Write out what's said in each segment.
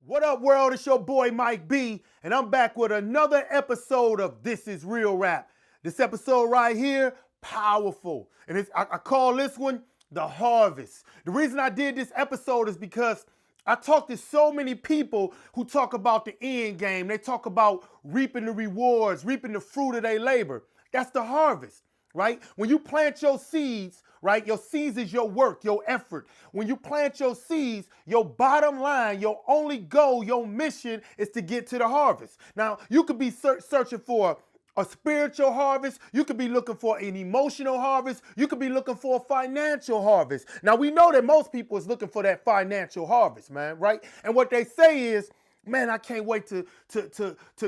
What up, world? It's your boy Mike B, and I'm back with another episode of This Is Real Rap. This episode right here, powerful. And I call this one The Harvest. The reason I did this episode is because I talk to so many people who talk about the end game. They talk about reaping the rewards, reaping the fruit of their labor. That's the harvest, right? When you plant your seeds, right? Your seeds is your work, your effort. When you plant your seeds, your bottom line, your only goal, your mission is to get to the harvest. Now, you could be searching for a spiritual harvest. You could be looking for an emotional harvest. You could be looking for a financial harvest. Now, we know that most people is looking for that financial harvest, man, right? And what they say is, man, I can't wait to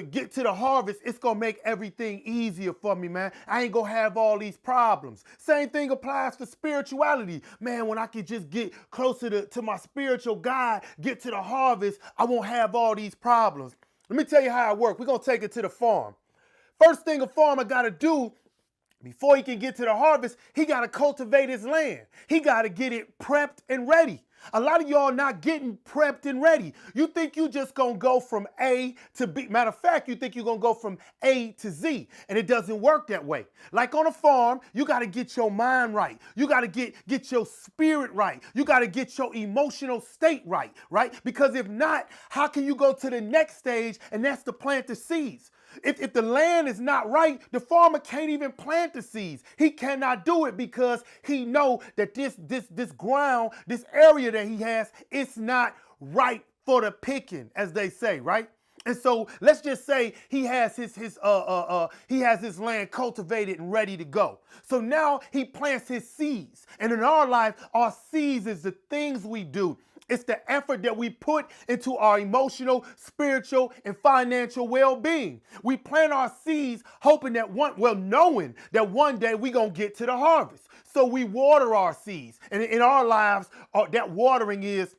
get to the harvest. It's going to make everything easier for me, man. I ain't going to have all these problems. Same thing applies for spirituality. Man, when I can just get closer to my spiritual God, get to the harvest, I won't have all these problems. Let me tell you how it works. We're going to take it to the farm. First thing a farmer got to do before he can get to the harvest, he got to cultivate his land. He got to get it prepped and ready. A lot of y'all not getting prepped and ready. You think you just going to go from A to B. Matter of fact, you think you're going to go from A to Z, and it doesn't work that way. Like on a farm, you got to get your mind right. You got to get your spirit right. You got to get your emotional state right? Because if not, how can you go to the next stage, and that's to plant the seeds? If the land is not right, the farmer can't even plant the seeds. He cannot do it because he know that this ground, this area that he has, it's not right for the picking, as they say, right? And so let's just say he has his land cultivated and ready to go. So now he plants his seeds. And in our life, our seeds is the things we do. It's the effort that we put into our emotional, spiritual, and financial well-being. We plant our seeds hoping that knowing that one day we're going to get to the harvest. So we water our seeds. And in our lives, that watering is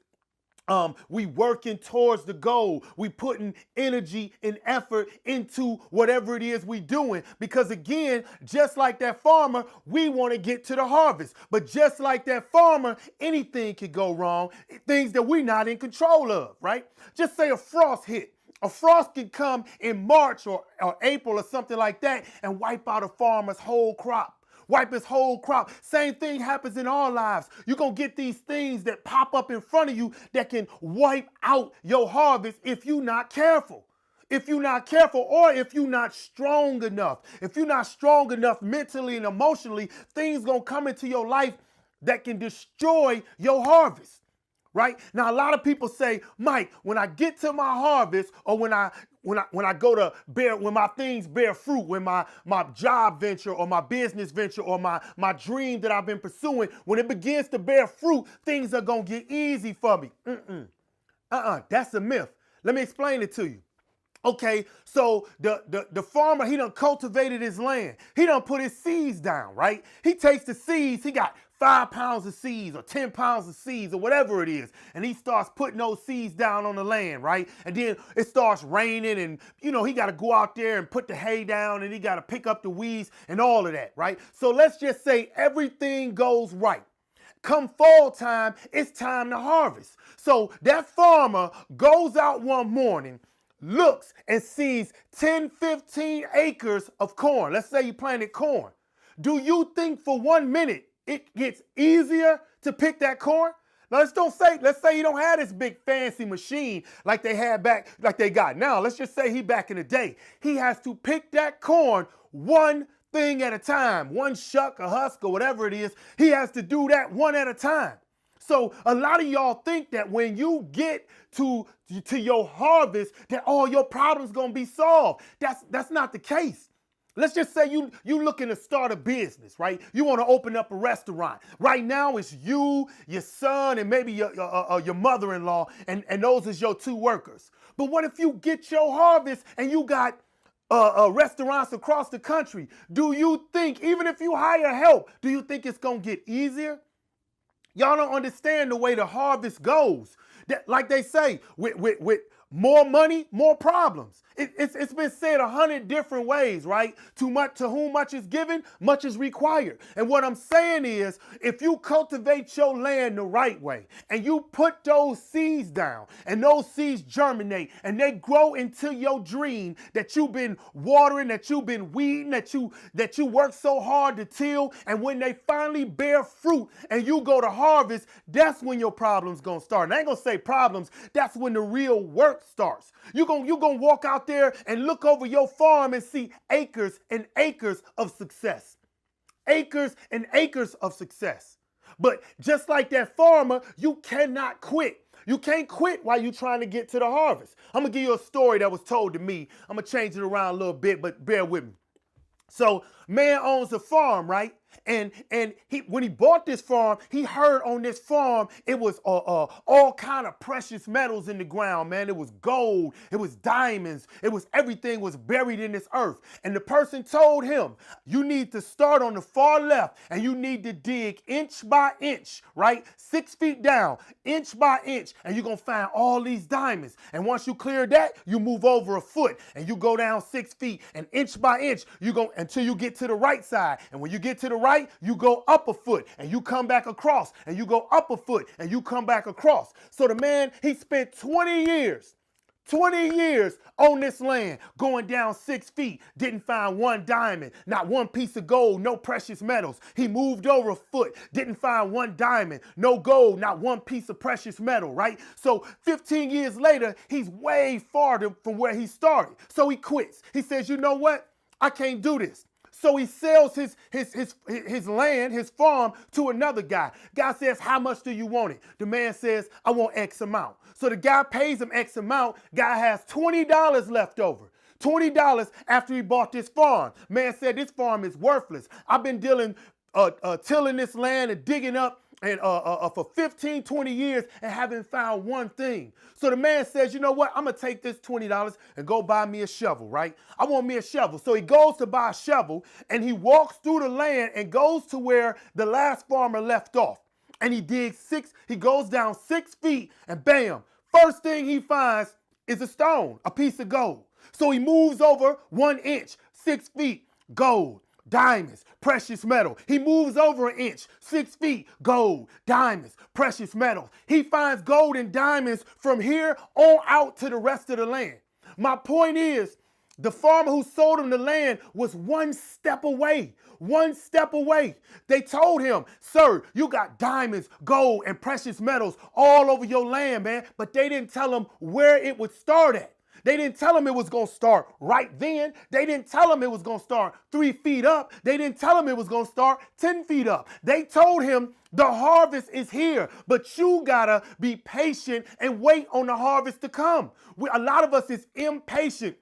we working towards the goal. We putting energy and effort into whatever it is we doing. Because again, just like that farmer, we want to get to the harvest. But just like that farmer, anything could go wrong. Things that we're not in control of, right? Just say a frost hit. A frost can come in March or April or something like that and wipe out a farmer's whole crop. Wipe his whole crop. Same thing happens in our lives. You're going to get these things that pop up in front of you that can wipe out your harvest if you're not careful. If you're not careful, or if you're not strong enough. If you're not strong enough mentally and emotionally, things going to come into your life that can destroy your harvest. Right? Now, a lot of people say, Mike, when I get to my harvest, or when I go to when my things bear fruit, when my job venture or my business venture or my dream that I've been pursuing, when it begins to bear fruit, things are going to get easy for me. That's a myth. Let me explain it to you. Okay, so the farmer, he done cultivated his land. He done put his seeds down, right? He takes the seeds, he got 5 pounds of seeds or 10 pounds of seeds or whatever it is. And he starts putting those seeds down on the land, right? And then it starts raining and, he got to go out there and put the hay down and he got to pick up the weeds and all of that, right? So let's just say everything goes right. Come fall time, it's time to harvest. So that farmer goes out one morning, looks and sees 10, 15 acres of corn. Let's say you planted corn. Do you think for 1 minute it gets easier to pick that corn? Now let's say you don't have this big fancy machine like they got now. Let's just say he back in the day. He has to pick that corn one thing at a time, one shuck, a husk, or whatever it is. He has to do that one at a time. So a lot of y'all think that when you get to your harvest, that all your problems gonna be solved. That's not the case. Let's just say you looking to start a business, right? You want to open up a restaurant. Right now it's you, your son, and maybe your mother-in-law, and those is your 2 workers. But what if you get your harvest and you got restaurants across the country? Do you think, even if you hire help, do you think it's gonna get easier? Y'all don't understand the way the harvest goes. That, like they say, with More money, more problems. It's been said 100 different ways, right? To whom much is given, much is required. And what I'm saying is, if you cultivate your land the right way and you put those seeds down and those seeds germinate and they grow into your dream that you've been watering, that you've been weeding, that you work so hard to till, and when they finally bear fruit and you go to harvest, that's when your problems gonna start. And I ain't gonna say problems, that's when the real work starts. You're gonna walk out there and look over your farm and see acres and acres of success. Acres and acres of success. But just like that farmer, you cannot quit. You can't quit while you're trying to get to the harvest. I'm gonna give you a story that was told to me. I'm gonna change it around a little bit, but bear with me. So man owns a farm, right? And when he bought this farm, he heard on this farm it was all kind of precious metals in the ground, man. It was gold, it was diamonds, everything was buried in this earth. And the person told him, you need to start on the far left and you need to dig inch by inch, right? 6 feet down, inch by inch, and you're gonna find all these diamonds. And once you clear that, you move over a foot and you go down 6 feet, and inch by inch, you go until you get to the right side. And when you get to the right, you go up a foot and you come back across, and you go up a foot and you come back across. So the man, he spent 20 years on this land, going down 6 feet, didn't find one diamond, not one piece of gold, no precious metals. He moved over a foot, didn't find one diamond, no gold, not one piece of precious metal, right? So 15 years later, he's way farther from where he started. So he quits. He says, you know what? I can't do this. So he sells his land, his farm, to another guy. Guy says, how much do you want it? The man says, I want X amount. So the guy pays him X amount. Guy has $20 left over. $20 after he bought this farm. Man said, this farm is worthless. I've been tilling this land and digging up and for 15, 20 years and haven't found one thing. So the man says, you know what? I'm going to take this $20 and go buy me a shovel, right? I want me a shovel. So he goes to buy a shovel and he walks through the land and goes to where the last farmer left off. And he goes down 6 feet and bam, first thing he finds is a stone, a piece of gold. So he moves over 1 inch, 6 feet, gold. Diamonds, precious metal. He moves over 1 inch, 6 feet, gold, diamonds, precious metals. He finds gold and diamonds from here on out to the rest of the land. My point is, the farmer who sold him the land was 1 step away. 1 step away. They told him, sir, you got diamonds, gold, and precious metals all over your land, man. But they didn't tell him where it would start at. They didn't tell him it was going to start right then. They didn't tell him it was going to start 3 feet up. They didn't tell him it was going to start 10 feet up. They told him the harvest is here, but you got to be patient and wait on the harvest to come. A lot of us is impatient.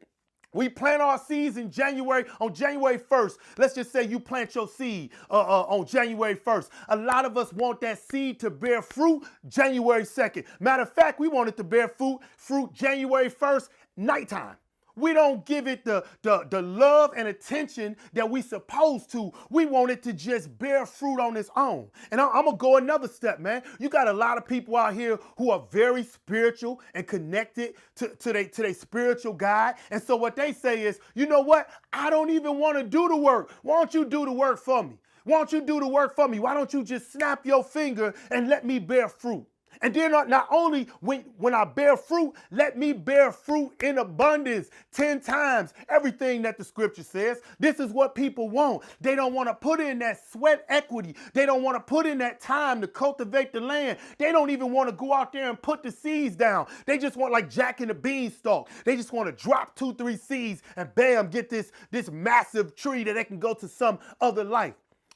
We plant our seeds on January 1st. Let's just say you plant your seed on January 1st. A lot of us want that seed to bear fruit January 2nd. Matter of fact, we want it to bear fruit January 1st, nighttime. We don't give it the love and attention that we supposed to. We want it to just bear fruit on its own. And I'm going to go another step, man. You got a lot of people out here who are very spiritual and connected to their spiritual guide. And so what they say is, you know what? I don't even want to do the work. Why don't you do the work for me? Why don't you do the work for me? Why don't you just snap your finger and let me bear fruit? And then not only when I bear fruit, let me bear fruit in abundance 10 times everything that the scripture says. This is what people want. They don't want to put in that sweat equity. They don't want to put in that time to cultivate the land. They don't even want to go out there and put the seeds down. They just want, like Jack and the Beanstalk. They just want to drop 2, 3 seeds and bam, get this massive tree that they can go to some other life.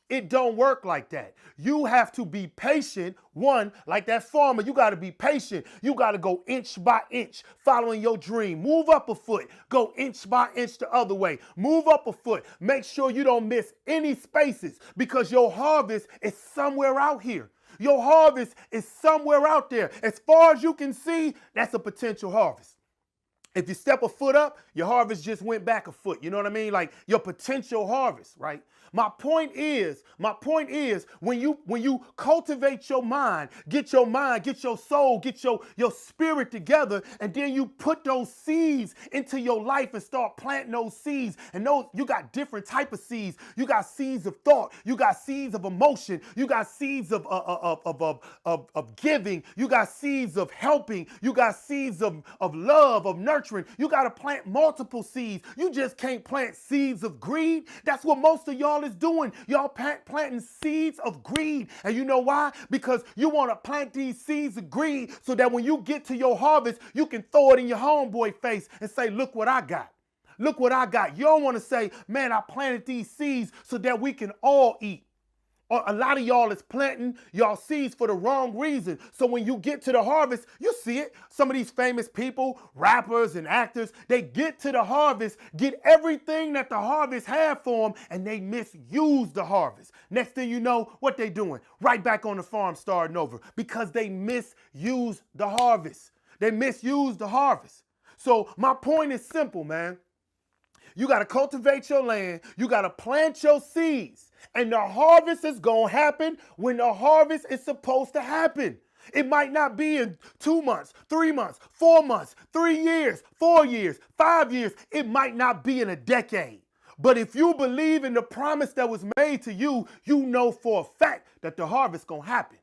It don't work like that. You have to be patient. One, like that farmer, you got to be patient. You got to go inch by inch, following your dream. Move up a foot, go inch by inch the other way. Move up a foot. Make sure you don't miss any spaces because your harvest is somewhere out here. Your harvest is somewhere out there. As far as you can see, that's a potential harvest. If you step a foot up, your harvest just went back a foot. You know what I mean? Like your potential harvest, right? My point is, when you cultivate your mind, get your soul, get your spirit together, and then you put those seeds into your life and start planting those seeds. And those, you got different type of seeds. You got seeds of thought, you got seeds of emotion, you got seeds of giving, you got seeds of helping, you got seeds of love, of nurturing. You got to plant multiple seeds. You just can't plant seeds of greed. That's what most of y'all is doing. Y'all planting seeds of greed. And you know why? Because you want to plant these seeds of greed so that when you get to your harvest, you can throw it in your homeboy face and say, look what I got. Look what I got. You don't want to say, man, I planted these seeds so that we can all eat. Or a lot of y'all is planting y'all seeds for the wrong reason. So when you get to the harvest, you see it. Some of these famous people, rappers and actors, they get to the harvest, get everything that the harvest had for them, and they misuse the harvest. Next thing you know, what they doing? Right back on the farm starting over because they misuse the harvest. They misuse the harvest. So my point is simple, man. You got to cultivate your land. You got to plant your seeds. And the harvest is going to happen when the harvest is supposed to happen. It might not be in 2 months, 3 months, 4 months, 3 years, 4 years, 5 years. It might not be in a decade. But if you believe in the promise that was made to you, you know for a fact that the harvest is going to happen.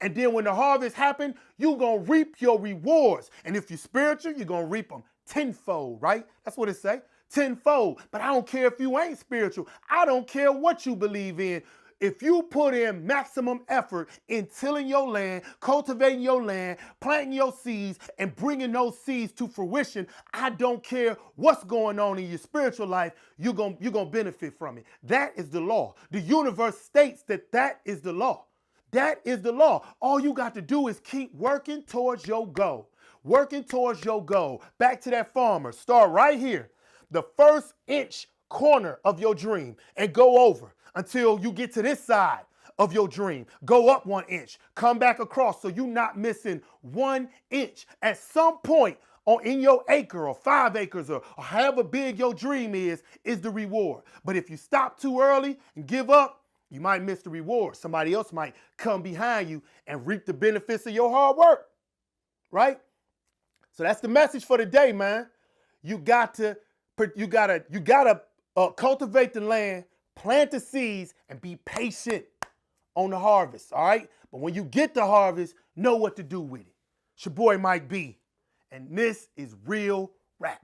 And then when the harvest happens, you're going to reap your rewards. And if you're spiritual, you're going to reap them tenfold, right? That's what it say. Tenfold. But I don't care if you ain't spiritual. I don't care what you believe in. If you put in maximum effort in tilling your land, cultivating your land, planting your seeds, and bringing those seeds to fruition, I don't care what's going on in your spiritual life, you're gonna benefit from it. That is the law. The universe states that is the law. That is the law. All you got to do is keep working towards your goal. Working towards your goal. Back to that farmer. Start right here. The first inch corner of your dream and go over until you get to this side of your dream. Go up 1 inch, come back across so you're not missing 1 inch. At some point in your acre or 5 acres or however big your dream is the reward. But if you stop too early and give up, you might miss the reward. Somebody else might come behind you and reap the benefits of your hard work, right? So that's the message for today, man. You gotta cultivate the land, plant the seeds, and be patient on the harvest, all right? But when you get the harvest, know what to do with it. It's your boy Mike B, and this is Real Rap.